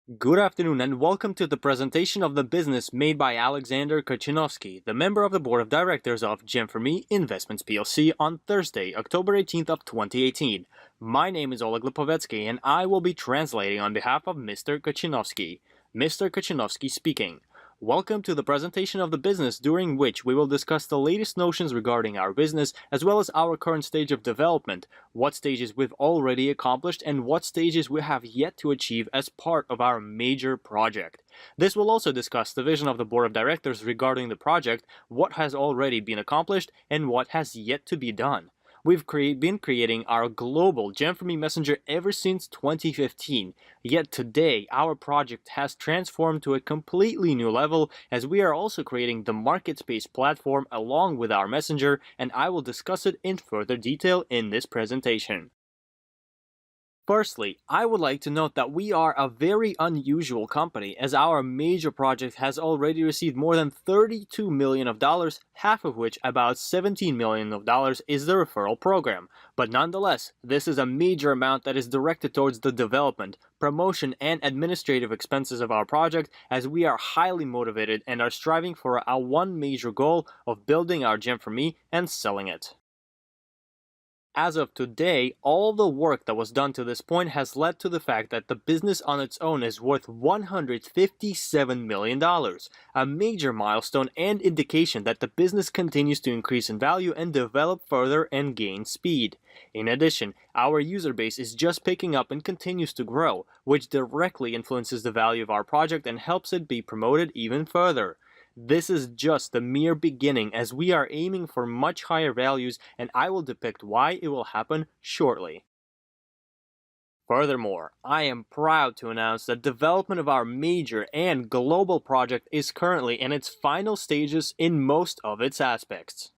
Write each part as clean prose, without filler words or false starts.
Good afternoon and welcome to the presentation of the business made by Alexander Kachinovsky, the member of the board of directors of Gem4me Investments plc on Thursday, October 18th of 2018. My name is Oleg Lipovetsky and I will be translating on behalf of Mr. Kachinovsky. Mr. Kachinovsky speaking. Welcome to the presentation of the business, during which we will discuss the latest notions regarding our business as well as our current stage of development, what stages we've already accomplished, and what stages we have yet to achieve as part of our major project. This will also discuss the vision of the board of directors regarding the project, what has already been accomplished, and what has yet to be done. We've been creating our global Gem4me messenger ever since 2015, yet today our project has transformed to a completely new level as we are also creating the market space platform along with our messenger, and I will discuss it in further detail in this presentation. Firstly, I would like to note that we are a very unusual company as our major project has already received more than $32 million, half of which, about $17 million, is the referral program. But nonetheless, this is a major amount that is directed towards the development, promotion, and administrative expenses of our project, as we are highly motivated and are striving for our one major goal of building our Gem4me and selling it. As of today, all the work that was done to this point has led to the fact that the business on its own is worth $157 million, a major milestone and indication that the business continues to increase in value and develop further and gain speed. In addition, our user base is just picking up and continues to grow, which directly influences the value of our project and helps it be promoted even further. This is just the mere beginning as we are aiming for much higher values, and I will depict why it will happen shortly. Furthermore, I am proud to announce that development of our major and global project is currently in its final stages in most of its aspects.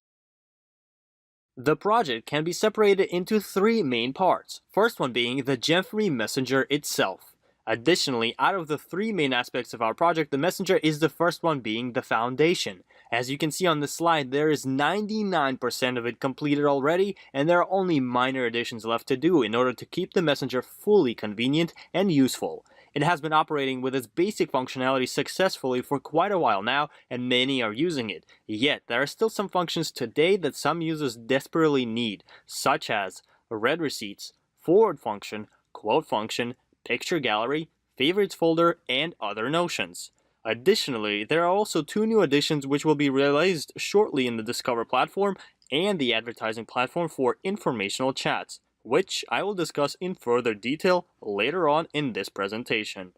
The project can be separated into three main parts, first one being the Gem4me messenger itself. Additionally, out of the three main aspects of our project, the messenger is the first one being the foundation. As you can see on the slide, there is 99% of it completed already, and there are only minor additions left to do in order to keep the messenger fully convenient and useful. It has been operating with its basic functionality successfully for quite a while now, and many are using it. Yet, there are still some functions today that some users desperately need, such as read receipts, forward function, quote function, picture gallery, favorites folder, and other notions. Additionally, there are also two new additions which will be realized shortly in the Discover platform and the advertising platform for informational chats, which I will discuss in further detail later on in this presentation.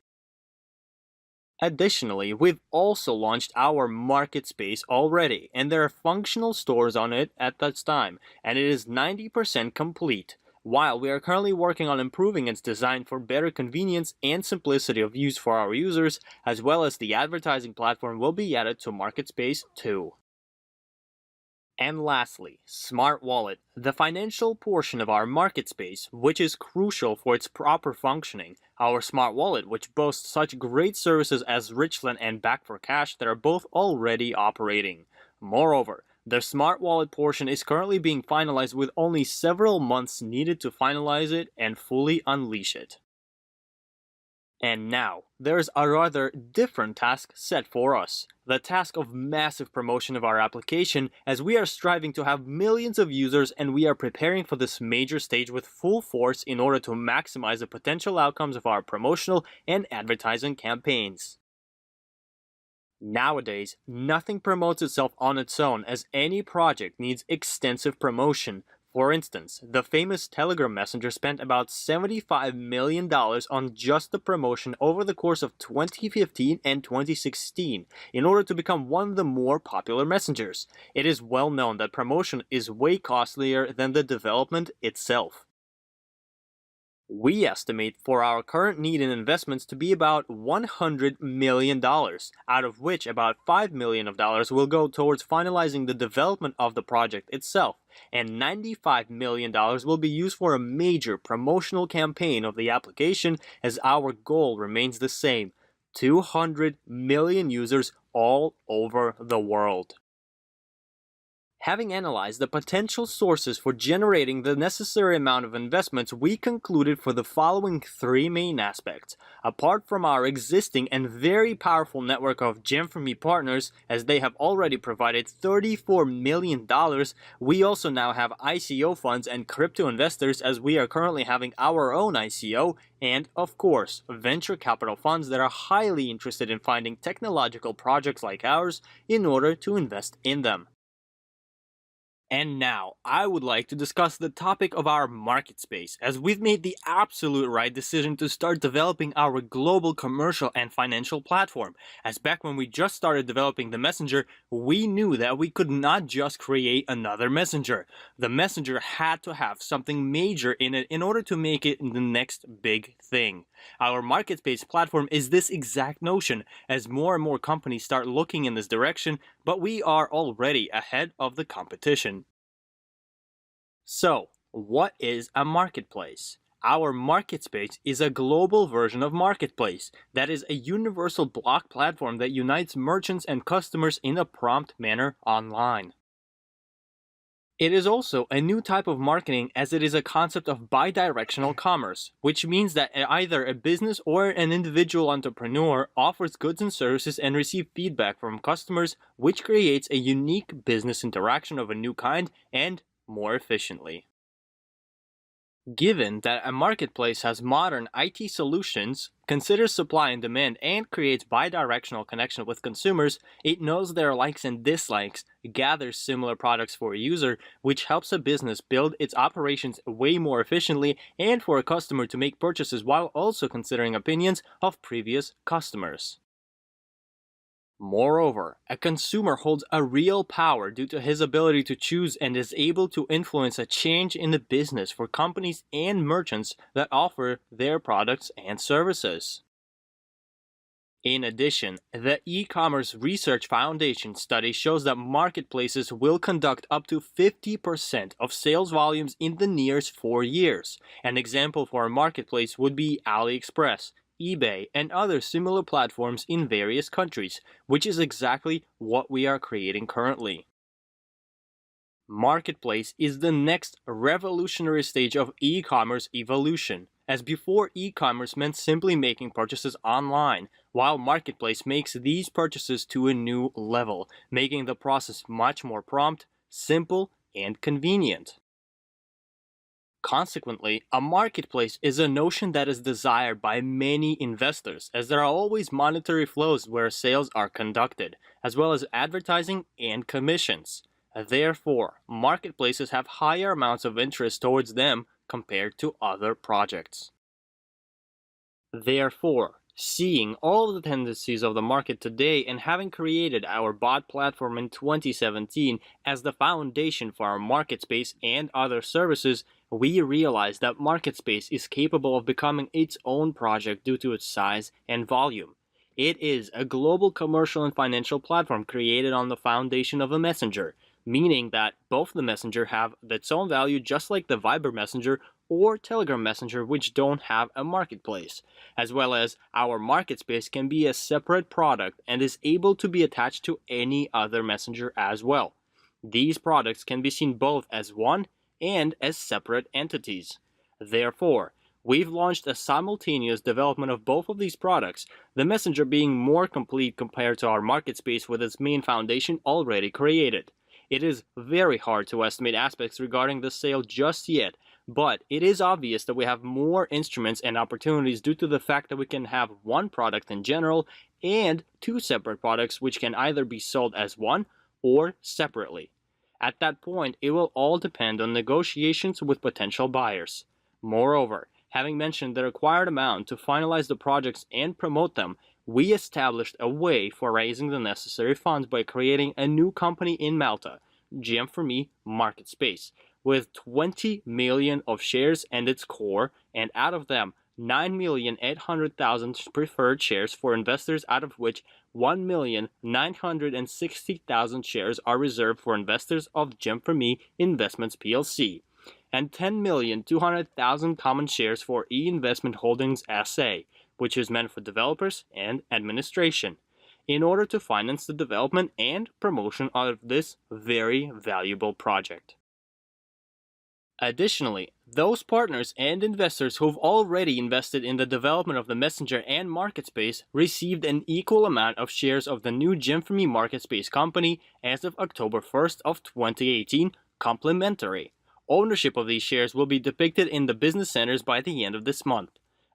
Additionally, we've also launched our market space already, and there are functional stores on it at that time, and it is 90% complete. While we are currently working on improving its design for better convenience and simplicity of use for our users, as well as the advertising platform will be added to MarketSpace too. And lastly, Smart Wallet, the financial portion of our market space, which is crucial for its proper functioning. Our Smart Wallet, which boasts such great services as Richland and Back for Cash that are both already operating. Moreover, the Smart Wallet portion is currently being finalized with only several months needed to finalize it and fully unleash it. And now, there's a rather different task set for us. The task of massive promotion of our application, as we are striving to have millions of users and we are preparing for this major stage with full force in order to maximize the potential outcomes of our promotional and advertising campaigns. Nowadays, nothing promotes itself on its own as any project needs extensive promotion. For instance, the famous Telegram Messenger spent about $75 million on just the promotion over the course of 2015 and 2016 in order to become one of the more popular messengers. It is well known that promotion is way costlier than the development itself. We estimate for our current need in investments to be about $100 million, out of which about $5 million will go towards finalizing the development of the project itself, and $95 million will be used for a major promotional campaign of the application, as our goal remains the same: 200 million users all over the world. Having analyzed the potential sources for generating the necessary amount of investments, we concluded for the following three main aspects. Apart from our existing and very powerful network of Gem4me partners, as they have already provided $34 million, we also now have ICO funds and crypto investors, as we are currently having our own ICO, and, of course, venture capital funds that are highly interested in finding technological projects like ours in order to invest in them. And now, I would like to discuss the topic of our market space, as we've made the absolute right decision to start developing our global commercial and financial platform. As back when we just started developing the Messenger, we knew that we could not just create another Messenger. The Messenger had to have something major in it in order to make it the next big thing. Our market space platform is this exact notion, as more and more companies start looking in this direction, but we are already ahead of the competition. So, what is a marketplace? Our market space is a global version of marketplace that is a universal block platform that unites merchants and customers in a prompt manner online. It is also a new type of marketing, as it is a concept of bidirectional commerce, which means that either a business or an individual entrepreneur offers goods and services and receives feedback from customers, which creates a unique business interaction of a new kind and more efficiently. Given that a marketplace has modern IT solutions, considers supply and demand, and creates bidirectional connection with consumers, it knows their likes and dislikes, gathers similar products for a user, which helps a business build its operations way more efficiently, and for a customer to make purchases while also considering opinions of previous customers. Moreover, a consumer holds a real power due to his ability to choose and is able to influence a change in the business for companies and merchants that offer their products and services. In addition, the E-commerce Research Foundation study shows that marketplaces will conduct up to 50% of sales volumes in the nearest 4 years. An example for a marketplace would be AliExpress, eBay, and other similar platforms in various countries, which is exactly what we are creating currently. Marketplace is the next revolutionary stage of e-commerce evolution, as before e-commerce meant simply making purchases online, while marketplace makes these purchases to a new level, making the process much more prompt, simple, and convenient. Consequently, a marketplace is a notion that is desired by many investors, as there are always monetary flows where sales are conducted, as well as advertising and commissions. Therefore, marketplaces have higher amounts of interest towards them compared to other projects. Therefore, seeing all the tendencies of the market today and having created our bot platform in 2017 as the foundation for our market space and other services, we realized that market space is capable of becoming its own project due to its size and volume. It is a global commercial and financial platform created on the foundation of a messenger, meaning that both the messenger have its own value, just like the Viber messenger or Telegram messenger, which don't have a marketplace, as well as our market space can be a separate product and is able to be attached to any other messenger as well. These products can be seen both as one and as separate entities. Therefore, we've launched a simultaneous development of both of these products, the messenger being more complete compared to our market space with its main foundation already created. It is very hard to estimate aspects regarding the sale just yet, but it is obvious that we have more instruments and opportunities due to the fact that we can have one product in general and two separate products which can either be sold as one or separately. At that point, it will all depend on negotiations with potential buyers. Moreover, having mentioned the required amount to finalize the projects and promote them, we established a way for raising the necessary funds by creating a new company in Malta, Gem4me Market Space, with 20 million of shares and its core, and out of them 9,800,000 preferred shares for investors, out of which 1,960,000 shares are reserved for investors of Gem4me Investments plc, and 10,200,000 common shares for E-Investment Holdings SA, which is meant for developers and administration. in order to finance the development and promotion of this very valuable project. Additionally, those partners and investors who've already invested in the development of the Messenger and market space received an equal amount of shares of the new Gem4me market space company as of October 1st of 2018, complimentary. Ownership of these shares will be depicted in the business centers by the end of this month.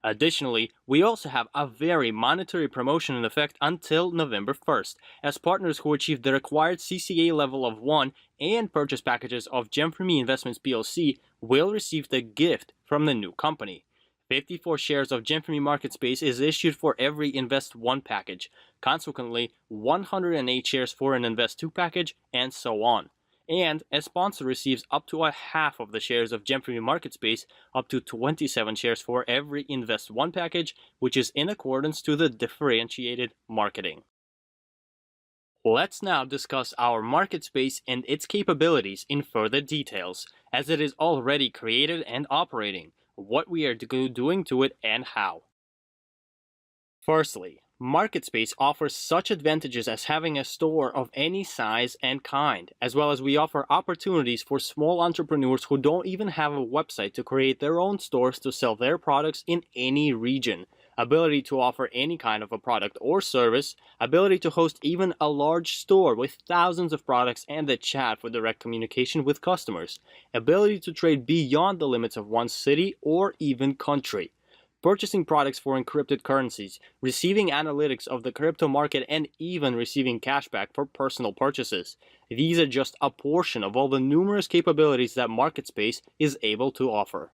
Additionally, we also have a very monetary promotion in effect until November 1st, as partners who achieve the required CCA level of 1 and purchase packages of Gem4me Investments PLC will receive the gift from the new company. 54 shares of Gem4me Market Space is issued for every Invest 1 package, consequently 108 shares for an Invest 2 package, and so on. And a sponsor receives up to a half of the shares of Gem4me Market Space, up to 27 shares for every Invest 1 package, which is in accordance to the differentiated marketing. Let's now discuss our market space and its capabilities in further details, as it is already created and operating, what we are doing to it, and how. Firstly, MarketSpace offers such advantages as having a store of any size and kind, as well as we offer opportunities for small entrepreneurs who don't even have a website to create their own stores to sell their products in any region, ability to offer any kind of a product or service, ability to host even a large store with thousands of products and the chat for direct communication with customers, ability to trade beyond the limits of one city or even country, purchasing products for encrypted currencies, receiving analytics of the crypto market, and even receiving cashback for personal purchases. These are just a portion of all the numerous capabilities that MarketSpace is able to offer.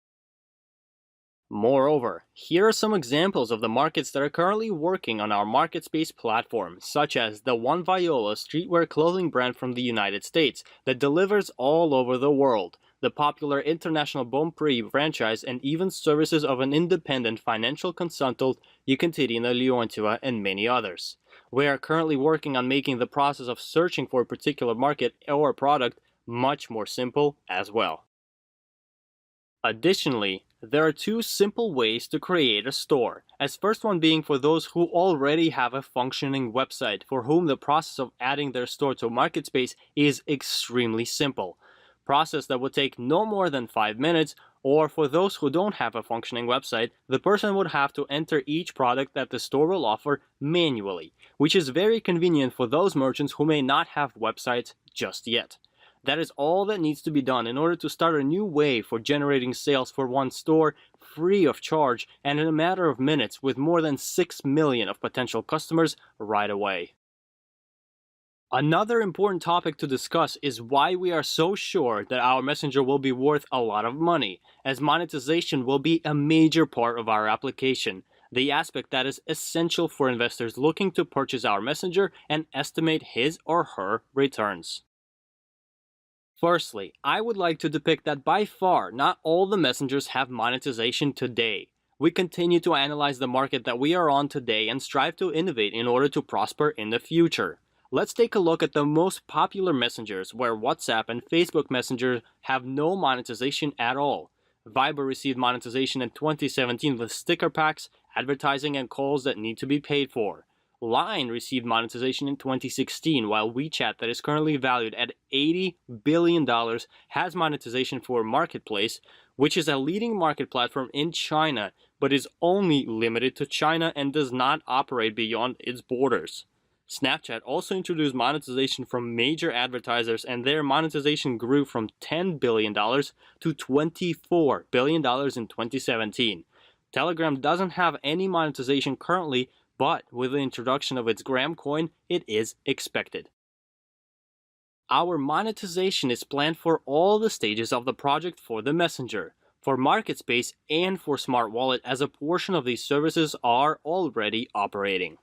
Moreover, here are some examples of the markets that are currently working on our MarketSpace platform, such as the One Viola streetwear clothing brand from the United States that delivers all over the world, the popular international Gem4me franchise, and even services of an independent financial consultant, Ekaterina Leontьeva, and many others. We are currently working on making the process of searching for a particular market or product much more simple as well. Additionally, there are two simple ways to create a store, as first one being for those who already have a functioning website for whom the process of adding their store to MarketSpace is extremely simple. Process that would take no more than 5 minutes, or for those who don't have a functioning website, the person would have to enter each product that the store will offer manually, which is very convenient for those merchants who may not have websites just yet. That is all that needs to be done in order to start a new way for generating sales for one store free of charge and in a matter of minutes with more than 6 million of potential customers right away. Another important topic to discuss is why we are so sure that our messenger will be worth a lot of money, as monetization will be a major part of our application, the aspect that is essential for investors looking to purchase our messenger and estimate his or her returns. Firstly, I would like to depict that by far not all the messengers have monetization today. We continue to analyze the market that we are on today and strive to innovate in order to prosper in the future. Let's take a look at the most popular messengers where WhatsApp and Facebook Messenger have no monetization at all. Viber received monetization in 2017 with sticker packs, advertising, and calls that need to be paid for. Line received monetization in 2016, while WeChat, that is currently valued at $80 billion, has monetization for Marketplace, which is a leading market platform in China, but is only limited to China and does not operate beyond its borders. Snapchat also introduced monetization from major advertisers, and their monetization grew from $10 billion to $24 billion in 2017. Telegram doesn't have any monetization currently, but with the introduction of its Gram coin, it is expected. Our monetization is planned for all the stages of the project for the messenger, for MarketSpace, and for Smart Wallet, as a portion of these services are already operating.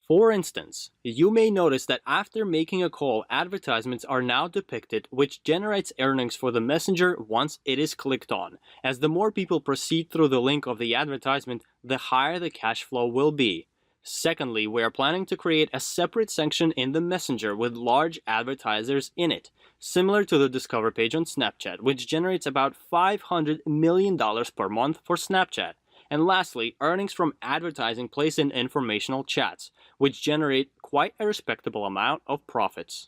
For instance, you may notice that after making a call, advertisements are now depicted, which generates earnings for the messenger once it is clicked on, as the more people proceed through the link of the advertisement, the higher the cash flow will be. Secondly, we are planning to create a separate section in the messenger with large advertisers in it, similar to the Discover page on Snapchat, which generates about $500 million per month for Snapchat. And lastly, earnings from advertising placed in informational chats, which generate quite a respectable amount of profits.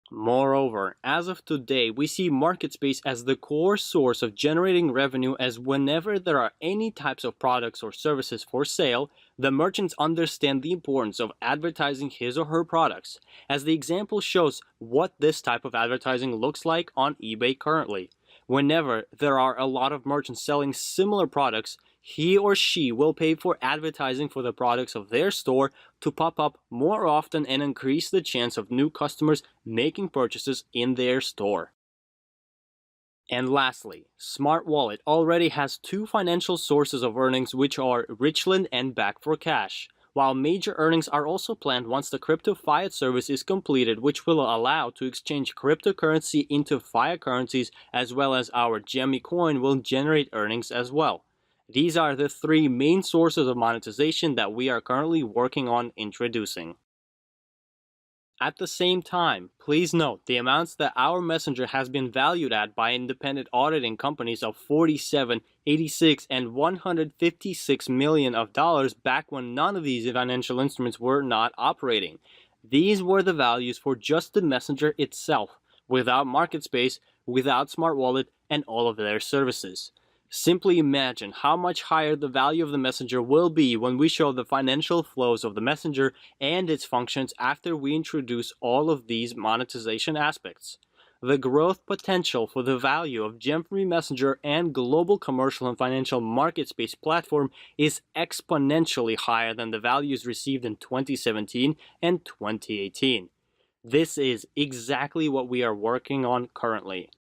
Moreover, as of today, we see market space as the core source of generating revenue, as whenever there are any types of products or services for sale, the merchants understand the importance of advertising his or her products, as the example shows what this type of advertising looks like on eBay currently. Whenever there are a lot of merchants selling similar products, he or she will pay for advertising for the products of their store to pop up more often and increase the chance of new customers making purchases in their store. And lastly, Smart Wallet already has two financial sources of earnings, which are Richland and Back for Cash, while major earnings are also planned once the crypto fiat service is completed, which will allow to exchange cryptocurrency into fiat currencies, as well as our Gem4me coin will generate earnings as well. These are the three main sources of monetization that we are currently working on introducing. At the same time, please note the amounts that our messenger has been valued at by independent auditing companies of 47, 86, and 156 million of dollars back when none of these financial instruments were not operating. These were the values for just the messenger itself, without market space, without Smart Wallet, and all of their services. Simply imagine how much higher the value of the messenger will be when we show the financial flows of the messenger and its functions after we introduce all of these monetization aspects. The growth potential for the value of Gem4me Messenger and global commercial and financial market space platform is exponentially higher than the values received in 2017 and 2018. This is exactly what we are working on currently.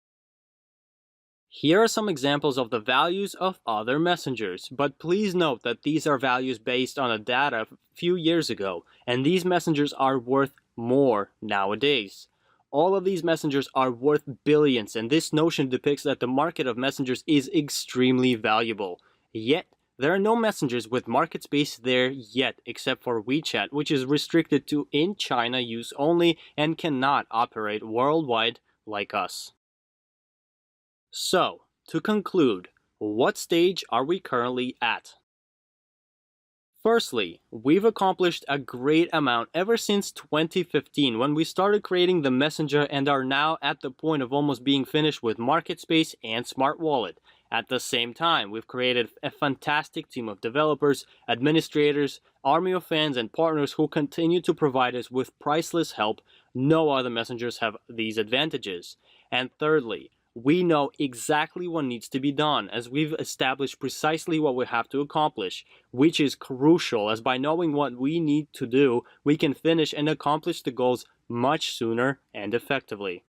Here are some examples of the values of other messengers, but please note that these are values based on a data a few years ago, and these messengers are worth more nowadays. All of these messengers are worth billions, and this notion depicts that the market of messengers is extremely valuable. Yet, there are no messengers with market space there yet, except for WeChat, which is restricted to in China use only and cannot operate worldwide like us. So, to conclude, what stage are we currently at? Firstly, we've accomplished a great amount ever since 2015 when we started creating the messenger and are now at the point of almost being finished with market space and Smart Wallet. At the same time, we've created a fantastic team of developers, administrators, army of fans, and partners who continue to provide us with priceless help. No other messengers have these advantages. And thirdly, we know exactly what needs to be done, as we've established precisely what we have to accomplish, which is crucial, as by knowing what we need to do, we can finish and accomplish the goals much sooner and effectively.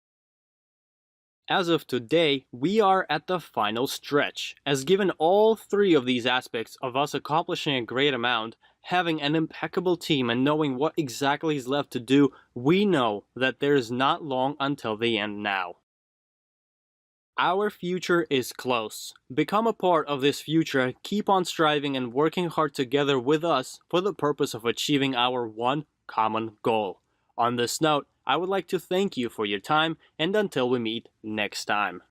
As of today, we are at the final stretch, as given all three of these aspects of us accomplishing a great amount, having an impeccable team and knowing what exactly is left to do, we know that there is not long until the end now. Our future is close. Become a part of this future, keep on striving and working hard together with us for the purpose of achieving our one common goal. On this note, I would like to thank you for your time, and until we meet next time.